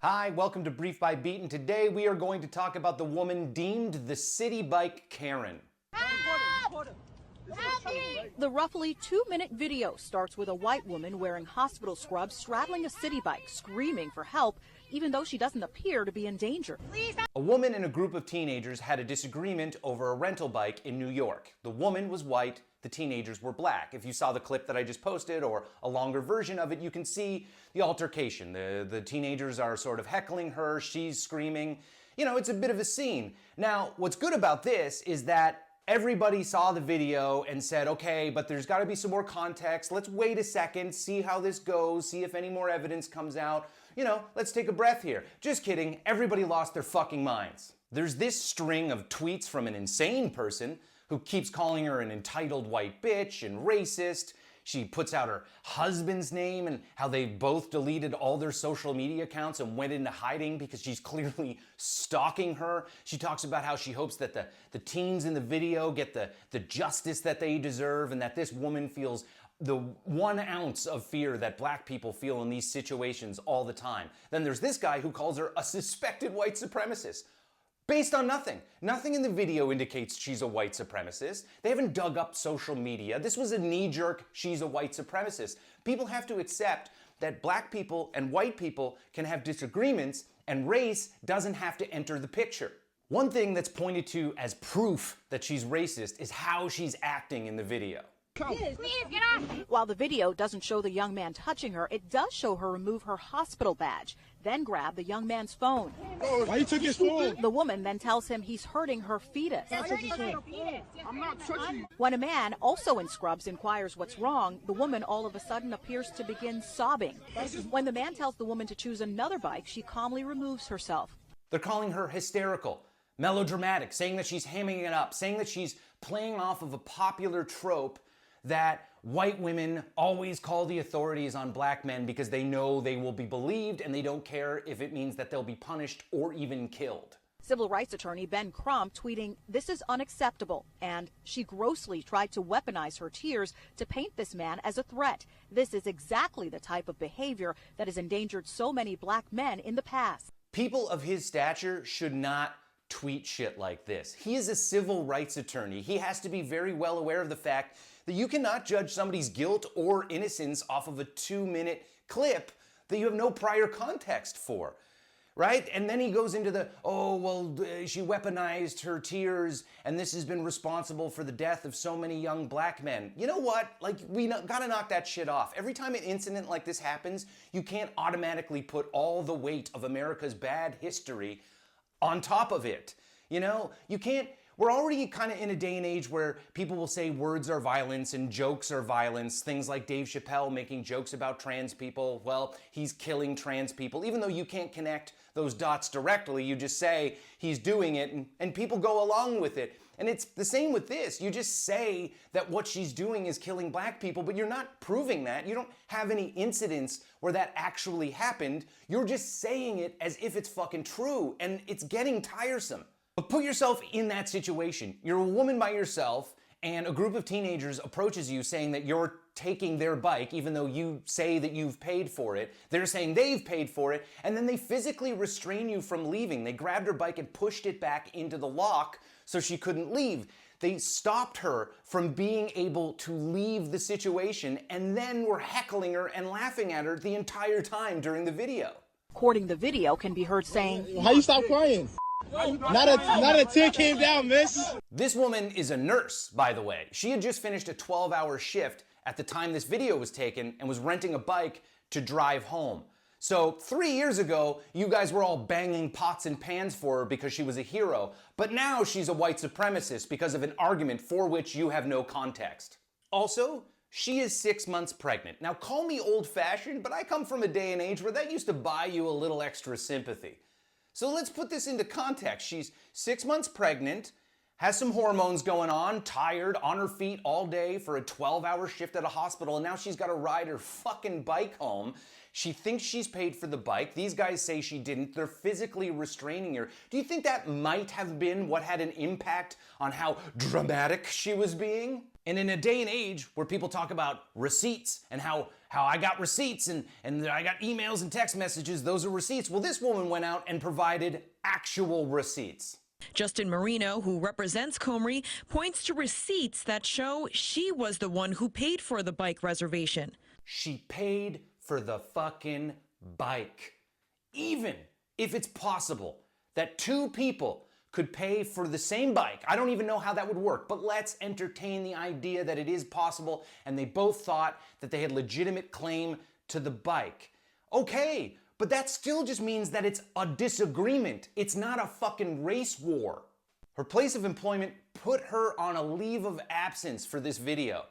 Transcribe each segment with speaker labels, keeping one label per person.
Speaker 1: Hi, welcome to Brief by Beaton. Today we are going to talk about the woman deemed the Citi Bike Karen.
Speaker 2: The roughly 2-minute video starts with a white woman wearing hospital scrubs straddling a city bike, screaming for help, even though she doesn't appear to be in danger.
Speaker 1: A woman and a group of teenagers had a disagreement over a rental bike in New York. The woman was white, the teenagers were black. If you saw the clip that I just posted or a longer version of it, you can see the altercation. The teenagers are sort of heckling her, she's screaming. You know, it's a bit of a scene. Now, what's good about this is that everybody saw the video and said, okay, but there's got to be some more context. Let's wait a second, see how this goes, see if any more evidence comes out. You know, let's take a breath here. Just kidding, everybody lost their fucking minds. There's this string of tweets from an insane person who keeps calling her an entitled white bitch and racist. She puts out her husband's name and how they both deleted all their social media accounts and went into hiding because she's clearly stalking her. She talks about how she hopes that the teens in the video get the justice that they deserve and that this woman feels the 1 ounce of fear that black people feel in these situations all the time. Then there's this guy who calls her a suspected white supremacist. Based on nothing. Nothing in the video indicates she's a white supremacist. They haven't dug up social media. This was a knee-jerk, she's a white supremacist. People have to accept that black people and white people can have disagreements and race doesn't have to enter the picture. One thing that's pointed to as proof that she's racist is how she's acting in the video.
Speaker 2: Please, get off. While the video doesn't show the young man touching her, it does show her remove her hospital badge, then grab the young man's phone.
Speaker 3: Why you took his phone?
Speaker 2: The woman then tells him he's hurting her fetus.
Speaker 3: I'm not touching you.
Speaker 2: When a man, also in scrubs, inquires what's wrong, the woman all of a sudden appears to begin sobbing. When the man tells the woman to choose another bike, she calmly removes herself.
Speaker 1: They're calling her hysterical, melodramatic, saying that she's hamming it up, saying that she's playing off of a popular trope that white women always call the authorities on black men because they know they will be believed and they don't care if it means that they'll be punished or even killed.
Speaker 2: Civil rights attorney Ben Crump tweeting, "This is unacceptable," and she grossly tried to weaponize her tears to paint this man as a threat. This is exactly the type of behavior that has endangered so many black men in the past.
Speaker 1: People of his stature should not tweet shit like this. He is a civil rights attorney. He has to be very well aware of the fact that you cannot judge somebody's guilt or innocence off of a 2-minute clip that you have no prior context for, right? And then he goes into she weaponized her tears and this has been responsible for the death of so many young black men. You know what? Like, we gotta knock that shit off. Every time an incident like this happens, you can't automatically put all the weight of America's bad history on top of it. You know, you can't. We're already kind of in a day and age where people will say words are violence and jokes are violence. Things like Dave Chappelle making jokes about trans people. Well, he's killing trans people. Even though you can't connect those dots directly, you just say he's doing it and people go along with it. And it's the same with this. You just say that what she's doing is killing black people, but you're not proving that. You don't have any incidents where that actually happened. You're just saying it as if it's fucking true, and it's getting tiresome. But put yourself in that situation. You're a woman by yourself, and a group of teenagers approaches you saying that you're taking their bike, even though you say that you've paid for it. They're saying they've paid for it, and then they physically restrain you from leaving. They grabbed her bike and pushed it back into the lock so she couldn't leave. They stopped her from being able to leave the situation, and then were heckling her and laughing at her the entire time during the video.
Speaker 2: Quoting the video can be heard saying,
Speaker 3: How you stop crying? Not a tear came down, miss.
Speaker 1: This woman is a nurse, by the way. She had just finished a 12-hour shift at the time this video was taken and was renting a bike to drive home. So 3 years ago, you guys were all banging pots and pans for her because she was a hero. But now she's a white supremacist because of an argument for which you have no context. Also, she is 6 months pregnant. Now call me old-fashioned, but I come from a day and age where that used to buy you a little extra sympathy. So let's put this into context. She's 6 months pregnant, has some hormones going on, tired, on her feet all day for a 12-hour shift at a hospital, and now she's got to ride her fucking bike home. She thinks she's paid for the bike. These guys say she didn't. They're physically restraining her. Do you think that might have been what had an impact on how dramatic she was being? And in a day and age where people talk about receipts and how I got receipts and I got emails and text messages, those are receipts. Well, this woman went out and provided actual receipts.
Speaker 4: Justin Marino, who represents Comrie, points to receipts that show she was the one who paid for the bike reservation.
Speaker 1: She paid for the fucking bike. Even if it's possible that two people could pay for the same bike. I don't even know how that would work, but let's entertain the idea that it is possible and they both thought that they had legitimate claim to the bike. Okay, but that still just means that it's a disagreement. It's not a fucking race war. Her place of employment put her on a leave of absence for this video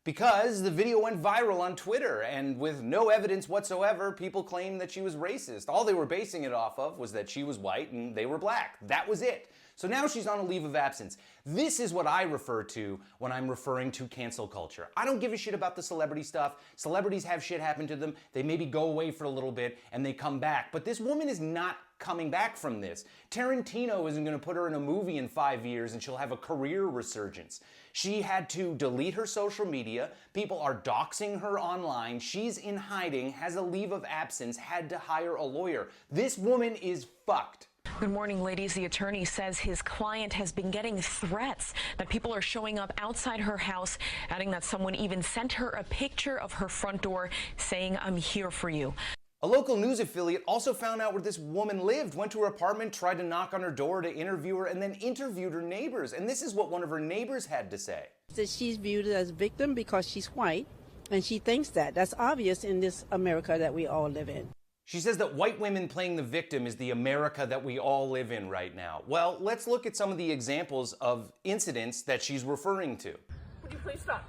Speaker 1: because the video went viral on Twitter, and with no evidence whatsoever, people claimed that she was racist. All they were basing it off of was that she was white and they were black. That was it. So now she's on a leave of absence. This is what I refer to when I'm referring to cancel culture. I don't give a shit about the celebrity stuff. Celebrities have shit happen to them. They maybe go away for a little bit and they come back. But this woman is not coming back from this. Tarantino isn't going to put her in a movie in 5 years and she'll have a career resurgence. She had to delete her social media. People are doxing her online. She's in hiding, has a leave of absence, had to hire a lawyer. This woman is fucked.
Speaker 4: Good morning, ladies. The attorney says his client has been getting threats, that people are showing up outside her house, adding that someone even sent her a picture of her front door saying, "I'm here for you."
Speaker 1: A local news affiliate also found out where this woman lived, went to her apartment, tried to knock on her door to interview her, and then interviewed her neighbors. And this is what one of her neighbors had to say.
Speaker 5: That she's viewed as a victim because she's white, and she thinks that. That's obvious in this America that we all live in.
Speaker 1: She says that white women playing the victim is the America that we all live in right now. Well, let's look at some of the examples of incidents that she's referring to.
Speaker 6: Would you please stop?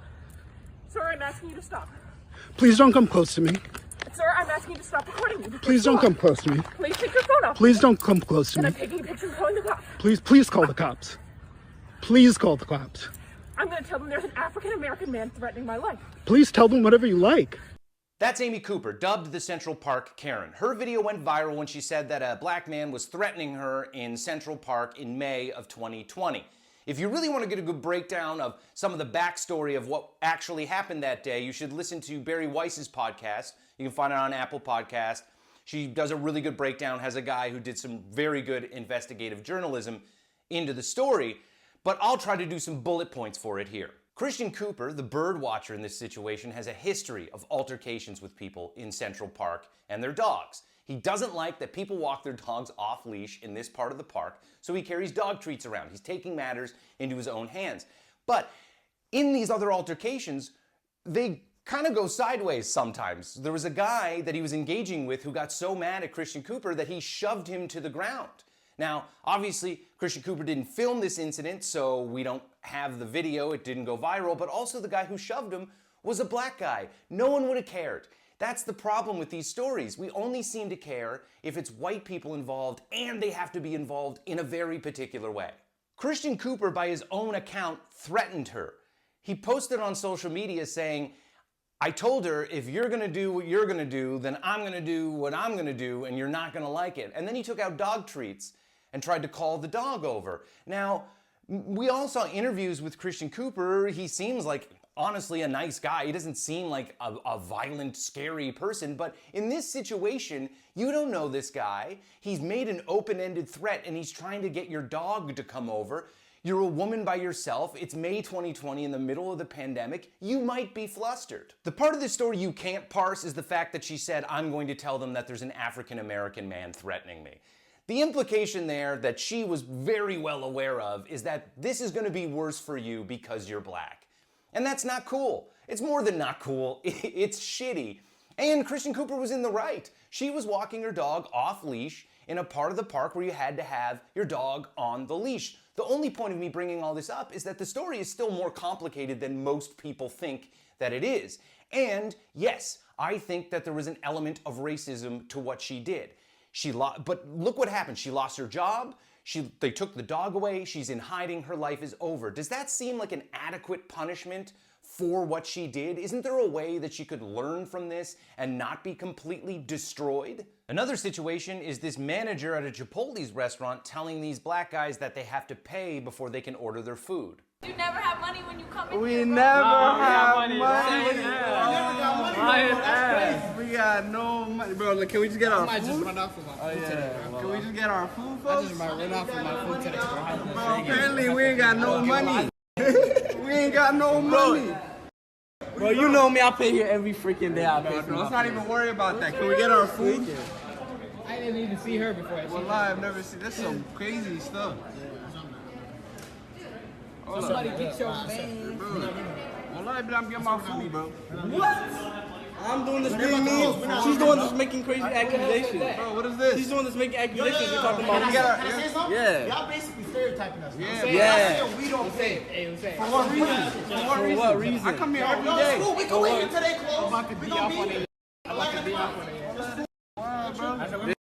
Speaker 6: Sir, I'm asking you to stop.
Speaker 3: Please don't come close to me.
Speaker 6: Sir, I'm asking you to stop recording me.
Speaker 3: Please don't come close to me.
Speaker 6: Please take your phone off.
Speaker 3: Please don't come close to
Speaker 6: And
Speaker 3: me.
Speaker 6: I'm taking a picture and calling the cops.
Speaker 3: Please call the cops. Please call the cops.
Speaker 6: I'm going to tell them there's an African-American man threatening my life.
Speaker 3: Please tell them whatever you like.
Speaker 1: That's Amy Cooper, dubbed the Central Park Karen. Her video went viral when she said that a black man was threatening her in Central Park in May of 2020. If you really want to get a good breakdown of some of the backstory of what actually happened that day, you should listen to Barry Weiss's podcast. You can find it on Apple Podcast. She does a really good breakdown, has a guy who did some very good investigative journalism into the story, but I'll try to do some bullet points for it here. Christian Cooper, the bird watcher in this situation, has a history of altercations with people in Central Park and their dogs. He doesn't like that people walk their dogs off leash in this part of the park, so he carries dog treats around. He's taking matters into his own hands. But in these other altercations, they kind of go sideways sometimes. There was a guy that he was engaging with who got so mad at Christian Cooper that he shoved him to the ground. Now, obviously, Christian Cooper didn't film this incident, so we don't have the video. It didn't go viral, but also the guy who shoved him was a black guy. No one would have cared. That's the problem with these stories. We only seem to care if it's white people involved, and they have to be involved in a very particular way. Christian Cooper, by his own account, threatened her. He posted on social media saying, "I told her, if you're gonna do what you're gonna do, then I'm gonna do what I'm gonna do, and you're not gonna like it." And then he took out dog treats and tried to call the dog over. Now, we all saw interviews with Christian Cooper. He seems like, honestly, a nice guy. He doesn't seem like a violent, scary person. But in this situation, you don't know this guy. He's made an open-ended threat, and he's trying to get your dog to come over. You're a woman by yourself. It's May 2020 in the middle of the pandemic. You might be flustered. The part of this story you can't parse is the fact that she said, "I'm going to tell them that there's an African-American man threatening me." The implication there that she was very well aware of is that this is going to be worse for you because you're black. And that's not cool. It's more than not cool. It's shitty. And Christian Cooper was in the right. She was walking her dog off leash in a part of the park where you had to have your dog on the leash. The only point of me bringing all this up is that the story is still more complicated than most people think that it is. And yes, I think that there was an element of racism to what she did. But look what happened. She lost her job. They took the dog away. She's in hiding. Her life is over. Does that seem like an adequate punishment for what she did? Isn't there a way that she could learn from this and not be completely destroyed? Another situation is this manager at a Chipotle's restaurant telling these black guys that they have to pay before they can order their food.
Speaker 7: You never have money when you come in
Speaker 3: We
Speaker 7: here, bro.
Speaker 3: never have money.
Speaker 7: We never got money.
Speaker 3: We got no money, bro. Look, can we just get our food?
Speaker 8: I might just run off with my food today, bro.
Speaker 3: Can we just get our food,
Speaker 8: I
Speaker 3: folks?
Speaker 8: just might run off with my food today, bro.
Speaker 3: Bro, apparently we ain't got no money. We ain't got no money.
Speaker 8: Bro, you know me. I pay here every freaking day. I pay for
Speaker 3: Let's
Speaker 8: my
Speaker 3: not
Speaker 8: food.
Speaker 3: even worry about that. Can we get our food?
Speaker 8: I didn't even see her before.
Speaker 3: Well, I've never seen. That's some crazy stuff.
Speaker 8: Somebody get your man.
Speaker 3: Well, I'm getting my food, bro.
Speaker 8: What? I'm doing this being mean. She's doing this making crazy accusations.
Speaker 3: Bro, what is this?
Speaker 8: She's doing this making accusations. You're talking about.
Speaker 3: Yeah.
Speaker 9: Y'all basically stereotyping us.
Speaker 8: Yeah.
Speaker 9: We don't pay.
Speaker 3: For what reason?
Speaker 8: For what reason?
Speaker 3: I come here every day.
Speaker 9: Cool, we can wait until they close.
Speaker 8: I'm about to be off on it. I'm about to be off on it.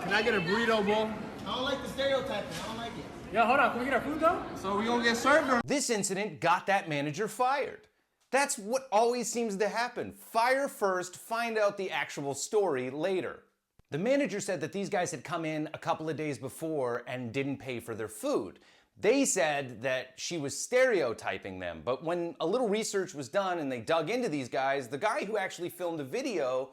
Speaker 3: Can I get a burrito, bro?
Speaker 9: I don't like the stereotyping. I don't like it.
Speaker 8: Yo, hold on. Can we get our food though?
Speaker 3: So we gonna get served or?
Speaker 1: This incident got that manager fired. That's what always seems to happen. Fire first, find out the actual story later. The manager said that these guys had come in a couple of days before and didn't pay for their food. They said that she was stereotyping them, but when a little research was done and they dug into these guys, the guy who actually filmed the video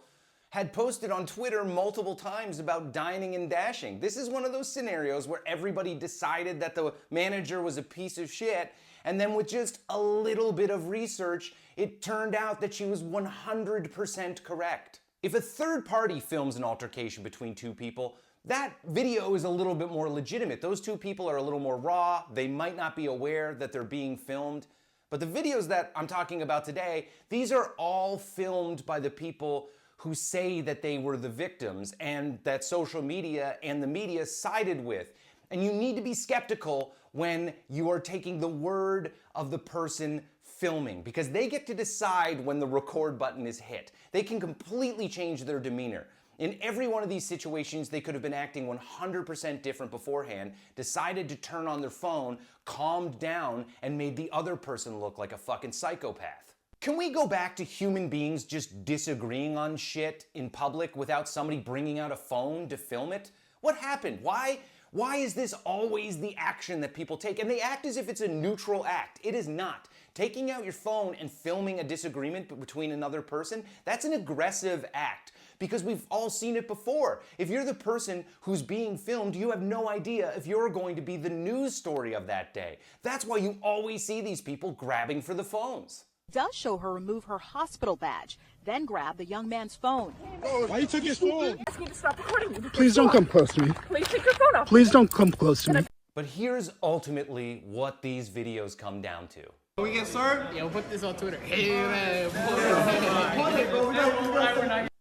Speaker 1: had posted on Twitter multiple times about dining and dashing. This is one of those scenarios where everybody decided that the manager was a piece of shit, and then with just a little bit of research, it turned out that she was 100% correct. If a third party films an altercation between two people, that video is a little bit more legitimate. Those two people are a little more raw. They might not be aware that they're being filmed. But the videos that I'm talking about today, these are all filmed by the people who say that they were the victims and that social media and the media sided with. And you need to be skeptical when you are taking the word of the person filming, because they get to decide when the record button is hit. They can completely change their demeanor. In every one of these situations, they could have been acting 100% different beforehand, decided to turn on their phone, calmed down, and made the other person look like a fucking psychopath. Can we go back to human beings just disagreeing on shit in public without somebody bringing out a phone to film it? What happened? Why is this always the action that people take? And they act as if it's a neutral act. It is not. Taking out your phone and filming a disagreement between another person, that's an aggressive act. Because we've all seen it before. If you're the person who's being filmed, you have no idea if you're going to be the news story of that day. That's why you always see these people grabbing for the phones.
Speaker 2: Does show her remove her hospital badge, then grab the young man's phone.
Speaker 3: Why you took his phone?
Speaker 6: Ask me to stop recording you.
Speaker 3: Please don't come close to me.
Speaker 6: Please take your phone off.
Speaker 3: Please don't come close to me.
Speaker 1: But here's ultimately what these videos come down to.
Speaker 3: We get served?
Speaker 8: Yo, put this on Twitter. Hey, man.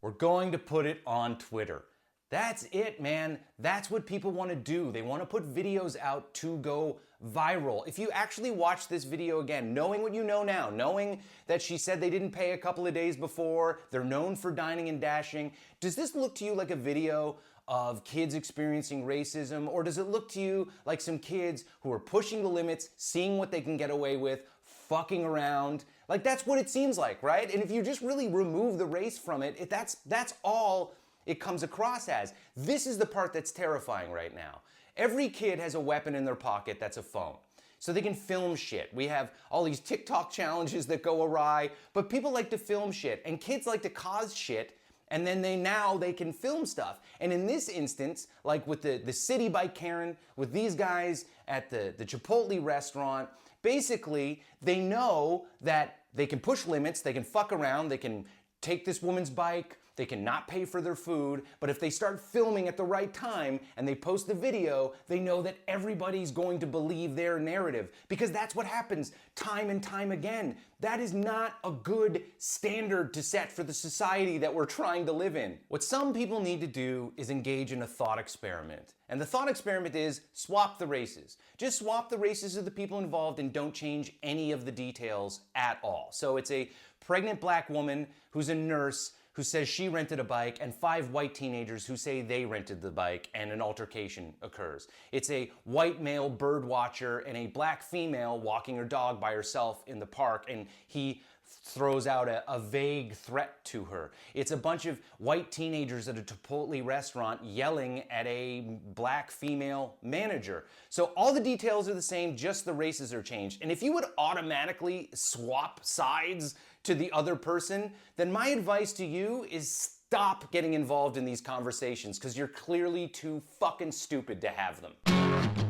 Speaker 1: We're going to put it on Twitter. That's it, man. That's what people want to do. They want to put videos out to go viral. If you actually watch this video again, knowing what you know now, knowing that she said they didn't pay a couple of days before, they're known for dining and dashing, does this look to you like a video of kids experiencing racism, or does it look to you like some kids who are pushing the limits, seeing what they can get away with, fucking around? Like, that's what it seems like, right? And if you just really remove the race from it, that's all it comes across as. This is the part that's terrifying right now. Every kid has a weapon in their pocket that's a phone. So they can film shit. We have all these TikTok challenges that go awry, but people like to film shit, and kids like to cause shit, and then they can film stuff. And in this instance, like with the Citi Bike Karen, with these guys at the Chipotle restaurant, basically they know that they can push limits, they can fuck around, they can take this woman's bike, they can not pay for their food, but if they start filming at the right time and they post the video, they know that everybody's going to believe their narrative, because that's what happens time and time again. That is not a good standard to set for the society that we're trying to live in. What some people need to do is engage in a thought experiment. And the thought experiment is swap the races. Just swap the races of the people involved and don't change any of the details at all. So it's a pregnant black woman who's a nurse who says she rented a bike, and 5 white teenagers who say they rented the bike, and an altercation occurs. It's a white male bird watcher and a black female walking her dog by herself in the park, and he throws out a vague threat to her. It's a bunch of white teenagers at a Chipotle restaurant yelling at a black female manager. So all the details are the same, just the races are changed. And if you would automatically swap sides to the other person, then my advice to you is stop getting involved in these conversations, because you're clearly too fucking stupid to have them.